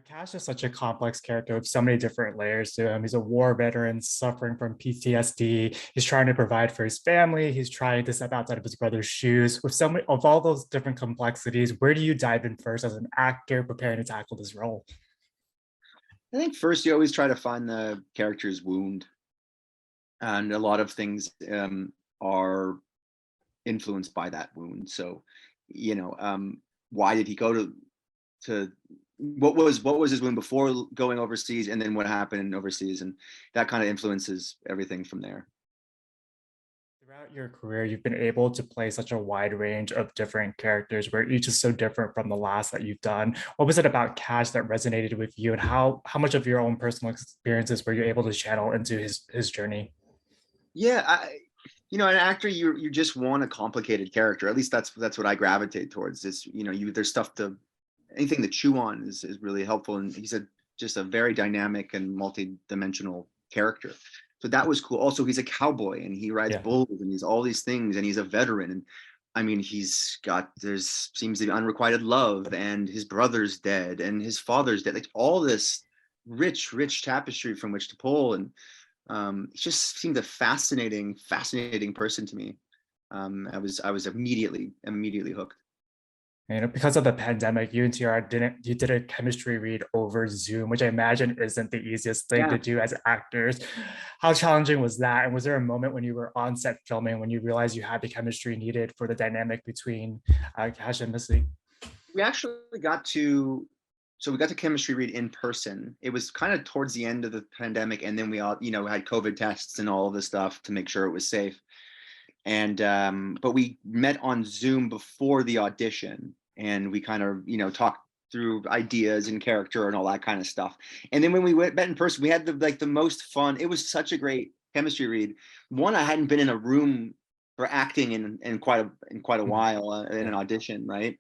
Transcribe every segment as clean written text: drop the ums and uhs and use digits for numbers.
Cash is such a complex character with so many different layers to him. He's a war veteran suffering from PTSD. He's trying to provide for his family. He's trying to step outside of his brother's shoes. With so many of all those different complexities, where do you dive in first as an actor preparing to tackle this role? I think first you always try to find the character's wound, and a lot of things are influenced by that wound. So, you know, why did he go to what was his wound before going overseas, and then what happened overseas, and that kind of influences everything from there. Throughout your career, you've been able to play such a wide range of different characters where each is so different from the last that you've done. What was it about Cash that resonated with you, and how much of your own personal experiences were you able to channel into his journey? Yeah, an actor, you just want a complicated character. At least that's what I gravitate towards. Is there's stuff to anything to chew on is really helpful, and he's just a very dynamic and multi-dimensional character. So that was cool. Also, he's a cowboy and he rides Yeah. bulls and he's all these things and he's a veteran. And I mean, there's seems to be unrequited love, and his brother's dead and his father's dead. Like all this rich tapestry from which to pull. And he just seemed a fascinating person to me. I was immediately hooked. Because of the pandemic, you and TR you did a chemistry read over Zoom, which I imagine isn't the easiest thing Yeah. to do as actors. How challenging was that? And was there a moment when you were on set filming when you realized you had the chemistry needed for the dynamic between Cash and Missy? We actually got to so we got to chemistry read in person. It was kind of towards the end of the pandemic, and then we all had COVID tests and all of this stuff to make sure it was safe. And but we met on Zoom before the audition, and we kind of talked through ideas and character and all that kind of stuff. And then when we met in person, we had the most fun. It was such a great chemistry read. One, I hadn't been in a room for acting in quite a Mhm. while, in an Yeah. audition, right?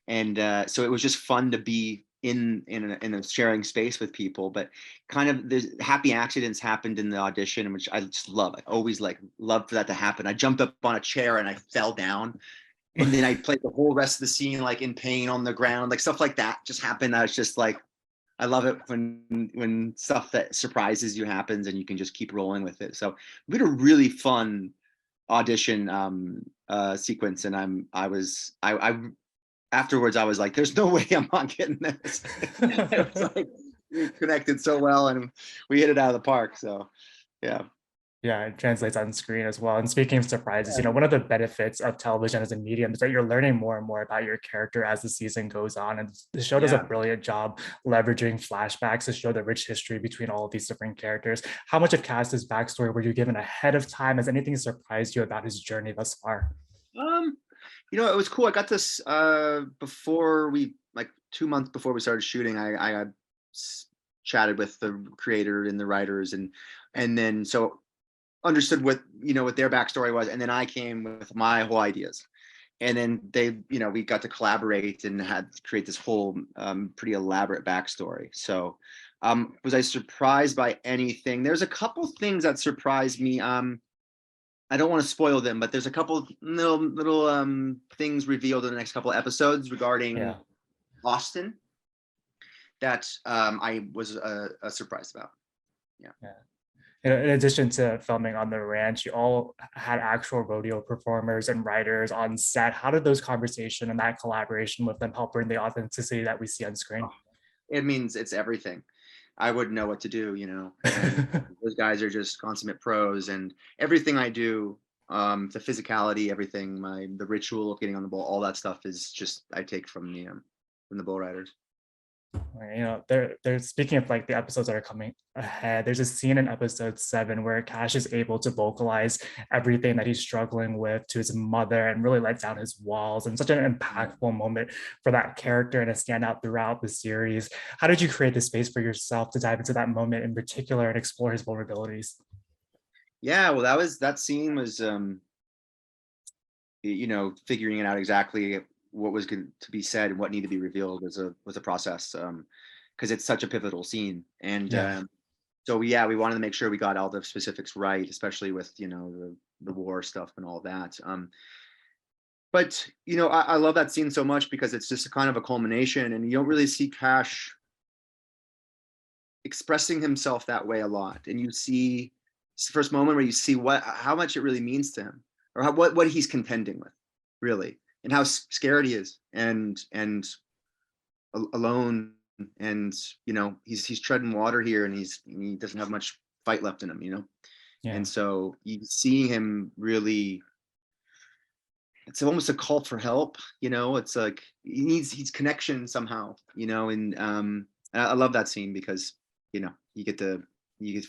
And so it was just fun to be in a sharing space with people. But kind of there's happy accidents happened in the audition, which I just love. I always love for that to happen. I jumped up on a chair and I fell down, and then I played the whole rest of the scene like in pain on the ground, like stuff like that just happened. I was just like, I love it when stuff that surprises you happens and you can just keep rolling with it. So we had a really fun audition sequence, and I afterwards I was like, there's no way I'm not getting this. It was like we connected so well and we hit it out of the park. So yeah. Yeah, it translates on screen as well. And speaking of surprises, Yeah. one of the benefits of television as a medium is that you're learning more and more about your character as the season goes on. And the show does a Yeah. brilliant job leveraging flashbacks to show the rich history between all of these different characters. How much of Cass's backstory were you given ahead of time? Has anything surprised you about his journey thus far? Um, it was cool. I got this before we like 2 months before we started shooting. I chatted with the creator and the writers, and then so understood what their backstory was, and then I came with my whole ideas, and then we got to collaborate and had to create this whole pretty elaborate backstory. So was I surprised by anything? There's a couple things that surprised me. I don't want to spoil them, but there's a couple little things revealed in the next couple of episodes regarding Yeah. Austin that I was surprised about. Yeah. Yeah. In addition to filming on the ranch, you all had actual rodeo performers and writers on set. How did those conversation and that collaboration with them help bring the authenticity that we see on screen? It means it's everything. I wouldn't know what to do, and those guys are just consummate pros, and everything I do, the physicality, everything, the ritual of getting on the bull, all that stuff is just I take from the bull riders. They're speaking of like the episodes that are coming ahead. There's a scene in episode 7 where Cash is able to vocalize everything that he's struggling with to his mother and really let down his walls, and such an impactful moment for that character and a standout throughout the series. How did you create the space for yourself to dive into that moment in particular and explore his vulnerabilities? Yeah, well, that scene was figuring it out exactly what was going to be said and what needed to be revealed was a process, because it's such a pivotal scene. And Yeah. so yeah, we wanted to make sure we got all the specifics right, especially with the war stuff and all that. But I love that scene so much because it's just a kind of a culmination, and you don't really see Cash expressing himself that way a lot, and you see it's the first moment where you see how much it really means to him, or what he's contending with, really, and how scared he is, and alone, and he's treading water here, and he doesn't have much fight left in him. Yeah. And so you see him really, it's almost a call for help. It's like he's connection somehow, and I love that scene because you get to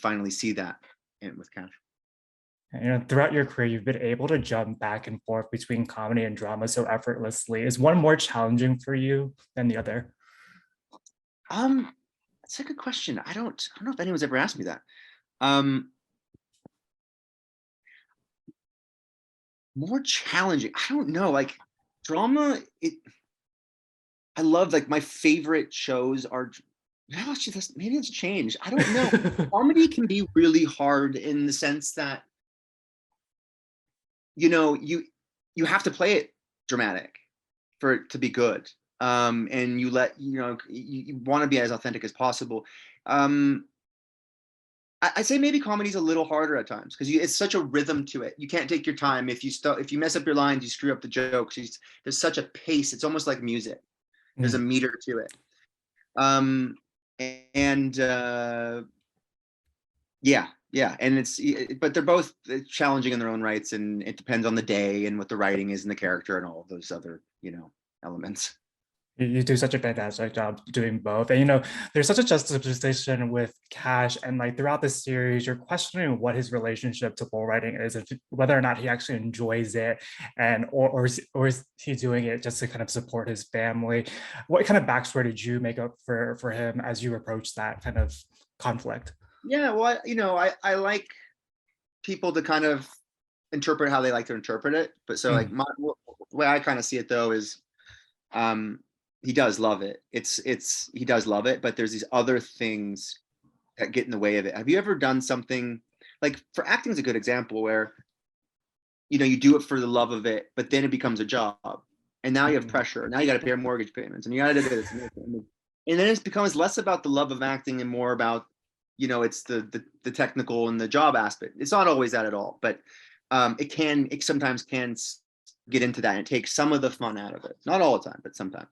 finally see that with Cash. Throughout your career, you've been able to jump back and forth between comedy and drama so effortlessly. Is one more challenging for you than the other? That's a good question. I don't know if anyone's ever asked me that. Um, More challenging. I don't know. Like drama, I love, like, my favorite shows are, maybe it's changed. I don't know. Comedy can be really hard in the sense that you have to play it dramatic for it to be good. And you want to be as authentic as possible. I'd say maybe comedy's a little harder at times because it's such a rhythm to it. You can't take your time. If you mess up your lines, you screw up the jokes. There's such a pace. It's almost like music. There's a Mm. meter to it. Um, and yeah, and but they're both challenging in their own rights, and it depends on the day and what the writing is and the character and all of those other elements. You do such a fantastic job doing both. And there's such a juxtaposition with Cash, and like throughout the series, you're questioning what his relationship to bull riding is, whether or not he actually enjoys it, and or is he doing it just to kind of support his family. What kind of backstory did you make up for him as you approach that kind of conflict? Yeah, well, I like people to kind of interpret how they like to interpret it. But so, like, Mm. the way I kind of see it though is, um, he does love it. He does love it, but there's these other things that get in the way of it. Have you ever done something, like, for acting is a good example, where you do it for the love of it, but then it becomes a job, and now you have Mm. pressure. Now you got to pay mortgage payments, and you got to do this, and then it becomes less about the love of acting and more about it's the technical and the job aspect. It's not always that at all, but it sometimes can get into that and take some of the fun out of it. Not all the time, but sometimes.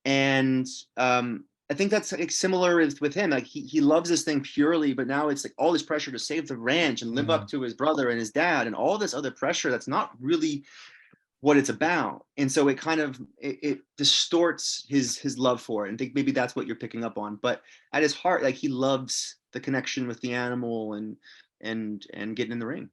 And I think that's like similar with him. Like he loves this thing purely, but now it's like all this pressure to save the ranch and live up Mm. to his brother and his dad and all this other pressure that's not really what it's about. And so it kind of it distorts his love for it. And I think maybe that's what you're picking up on. But at his heart, like, he loves the connection with the animal and getting in the ring.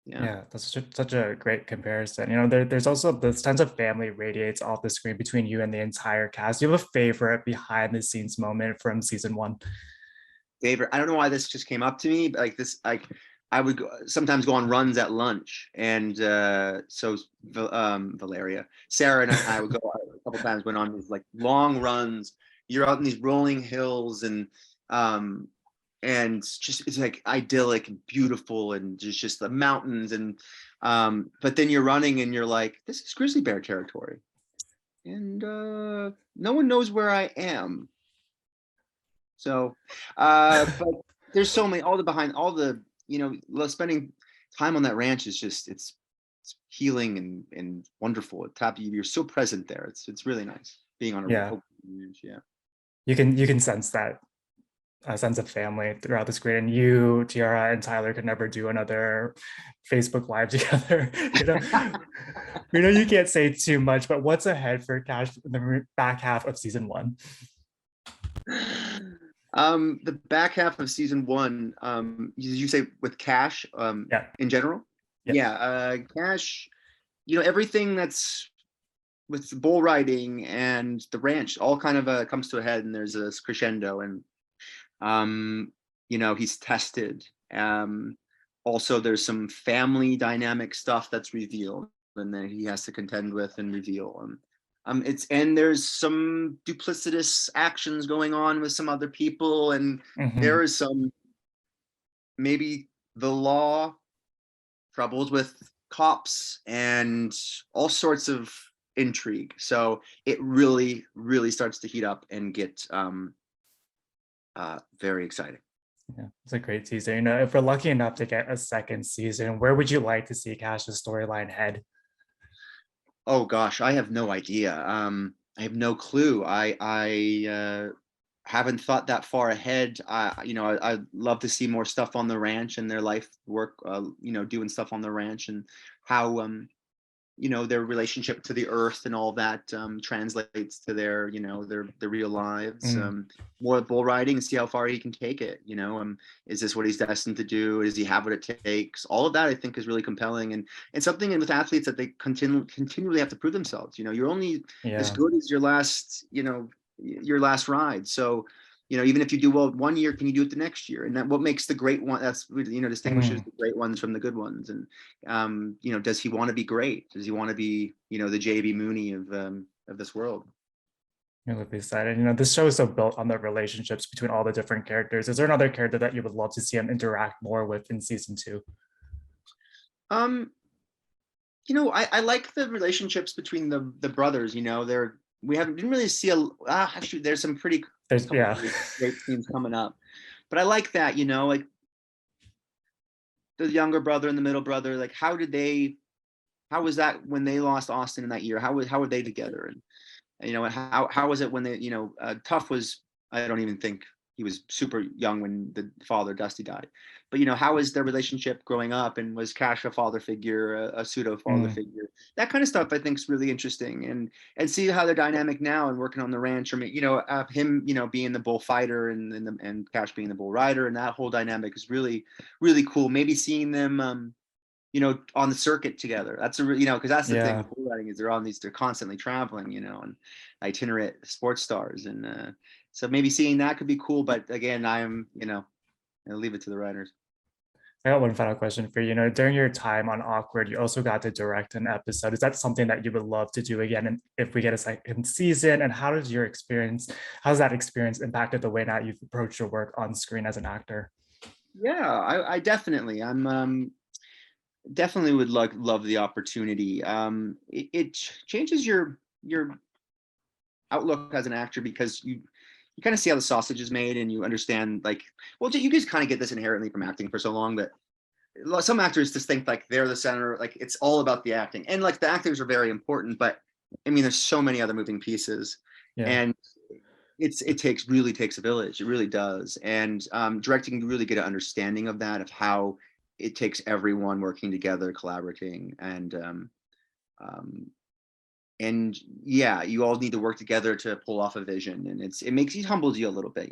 Yeah. Yeah, that's such a great comparison. There's also the sense of family radiates off the screen between you and the entire cast. Do you have a favorite behind the scenes moment from season one? Favorite. I don't know why this just came up to me, but like I would sometimes go on runs at lunch, and so Valeria, Sarah, and I would go a couple times. Went on these like long runs. You're out in these rolling hills, um, and it's like idyllic and beautiful, and there's just the mountains, and but then you're running, and you're like, this is grizzly bear territory, and no one knows where I am. So, but there's so many, all the, spending time on that ranch is just, it's healing and wonderful. You're so present there. It's really nice being on a Yeah, ranch. Yeah. you can sense that a sense of family throughout the screen. And you, Tiara, and Tyler could never do another Facebook Live together. You can't say too much, but what's ahead for Cash in the back half of season one? The back half of season one, did you say with Cash, Yeah, in general? yeah. Yeah, Cash, everything that's with the bull riding and the ranch all kind of comes to a head, and there's a crescendo, and he's tested. Also, there's some family dynamic stuff that's revealed, and that he has to contend with and reveal. And there's some duplicitous actions going on with some other people, and Mhm. there is some, maybe, the law troubles with cops and all sorts of intrigue. So it really, really starts to heat up and get very exciting. Yeah, it's a great season. You know, if we're lucky enough to get a second season, where would you like to see Cash's storyline head? Oh gosh, I have no idea. I have no clue. Haven't thought that far ahead. I'd love to see more stuff on the ranch and their life work. Doing stuff on the ranch and how their relationship to the earth and all that translates to their real lives. Mm, More bull riding and see how far he can take it. Is this what he's destined to do? Does he have what it takes? All of that I think is really compelling and something with athletes that they continually have to prove themselves. You're only as yeah. good as your last ride. So even if you do well 1 year, can you do it the next year? And that what makes the great one, that's distinguishes Mm. the great ones from the good ones. And does he want to be great? Does he want to be the JB Mooney of this world? You're really excited. You know, this show is so built on the relationships between all the different characters. Is there another character that you would love to see him interact more with in season two? um I like the relationships between the brothers. We haven't didn't really see actually there's some pretty There's couple yeah. great scenes coming up, but I like that. Like the younger brother and the middle brother, like how was that when they lost Austin in that year? How were they together? And how was it when they Tough was, I don't even think he was super young when the father Dusty died, but how is their relationship growing up, and was Cash a father figure, a pseudo father Mm, figure? That kind of stuff I think is really interesting, and see how they're dynamic now and working on the ranch, or him being the bullfighter and Cash being the bull rider, and that whole dynamic is really really cool. Maybe seeing them on the circuit together. That's because that's the thing yeah. with bull riding is they're constantly traveling, and itinerant sports stars. And so maybe seeing that could be cool. But again, I'll leave it to the writers. I got one final question for you. You know, during your time on Awkward, you also got to direct an episode. Is that something that you would love to do again? And if we get a second season, and how's that experience impacted the way that you've approached your work on screen as an actor? Yeah, I definitely, I'm definitely would love the opportunity. It changes your outlook as an actor, because you kind of see how the sausage is made, and you understand, like, well, you just kind of get this inherently from acting for so long, that some actors just think like they're the center, like it's all about the acting, and like the actors are very important, but I mean there's so many other moving pieces, Yeah. and really takes a village. It really does. And directing, you really get an understanding of that, of how it takes everyone working together, collaborating, um, and yeah, you all need to work together to pull off a vision, and it humbles you a little bit.